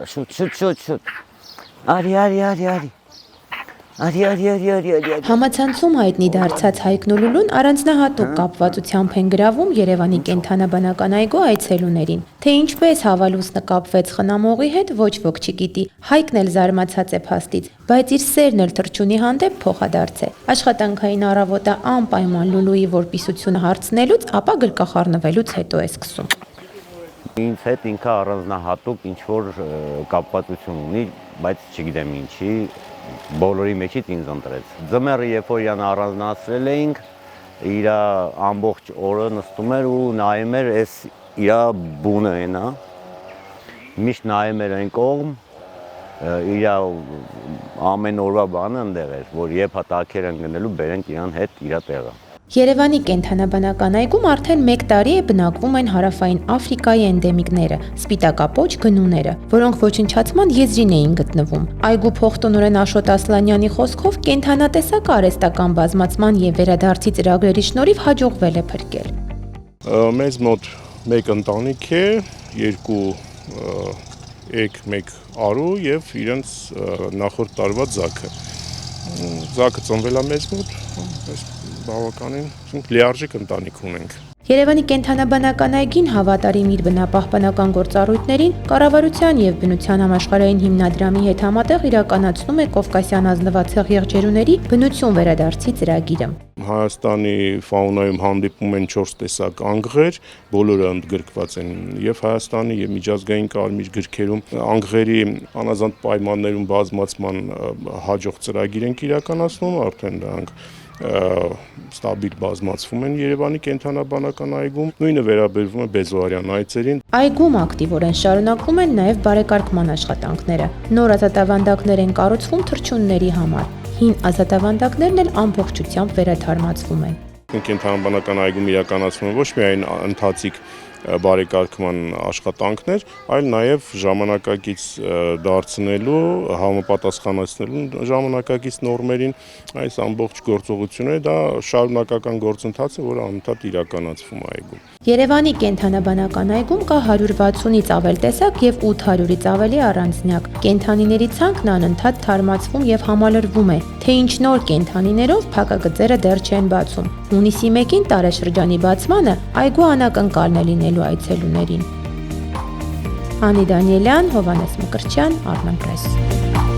շուտ։ Արի։ Համացանցում հայտնի դարձած Հայկն ու Լուլուն առանձնահատուկ կապվածությամբ են գրավում Երևանի կենդանաբանական այգու այցելուներին։ Թե ինչպես հավալուսնը կապվեց խնամողի հետ, ոչ ոք չգիտի։ Հայկն էլ զարմացած է փաստից, բայց իր սերն էլ թռչունի հանդեպ փոխադարձ է։ Աշխատանքային առավոտը անպայման Լուլուի որպիսությունը հարցնելուց, ապա գրկախառնվելուց հետո է սկսում։ Ինձ հետ ինքը առանձնահատուկ ինչ-որ կապվածություն ունի, բայց չգիտեմ ինչի, բոլորի մեջից ինձ ընտրեց։ Ձմեռը, երբ որ իրան առանձնացրել էինք, իր ամբողջ օրը նստում էր ու նայում էր այս իր բունը էնա, միշտ նայում էր այն կողմ, իր ամեն օրվա բանը ընդեղ էր, որ երբ հատակեր են գնելու, բերենք իրան հետ իր տեղը։ Երևանի կենդանաբանական այգում արդեն 1 տարի է բնակվում են հարավային Աֆրիկայի էնդեմիկները՝ սպիտակապոչ գնուները, որոնք ոչնչացման եզրին էին գտնվում։ Այգու փոխտնօրեն Աշոտ Ասլանյանի խոսքով կենդանատեսակ արհեստական բազմացման եւ վերադարձի ծրագրերի շնորհիվ հաջողվել է փրկել։ Մեզ մոտ 1 ընտանիք է, 2 էգ, 1 արու եւ իրենց նախորդ տարվա ձաքը։ Ձաքը ծնվել է մեզ մոտ, բավականին լիարժեք ընտանիք ունենք։ Երևանի կենդանաբանական այգին հավատարիմ իր բնապահպանական գործառույթներին կառավարության եւ բնության համաշխարհային հիմնադրամի հետ համատեղ իրականացնում է Կովկասյան ազնվացող եղջերուների բնություն վերադարձի ծրագիրը։ Հայաստանի ֆաունայում հանդիպում են 4 տեսակ անգղեր, բոլորը ընդգրկված են եւ Հայաստանի եւ միջազգային կարմիր գրքերում։ Անգղերի անազանց պայմաններում բազմացման հաջող ծրագիր ենք իրականացնում, արդեն դրանք ստաբիլ բազմացվում են Երևանի կենդանաբանական այգում, նույնը վերաբերվում է բեզոարյան այծերին։ Այգում ակտիվորեն շարունակվում են նաև բարեկարգման աշխատանքները։ Նոր ազատավանդակներ են կառուցվում թռչունների համար։ Հին ազատավանդակներն էլ ամբողջությամբ վերաթարմացվում են։ Կենդանաբանական այգում իրականացվում ոչ միայն ընթացիկ բարեկարգման աշխատանքներ, այլ նաև ժամանակակից դարձնելու, համապատասխանեցնելու ժամանակակից նորմերին այս ամբողջ գործողությունը դա շարունակական գործընթաց է, որը անընդհատ իրականացվում է այգում։ Երևանի կենդանաբանական այգում կա 160-ից ավել տեսակ եւ 800-ից ավելի առանձնյակ։ Կենդանիների ցանկն անընդհատ թարմացվում եւ համալրվում է, թե ինչ նոր կենդանիներով փակագծերը դեռ չեն բացում։ Հունիսի 1-ին տարեշրջանի բացմանը այգու անակնկալն է լինելու այցելուներին։ Անի Դանիելյան, Հովհաննես Մկրտչյան, Armenpress։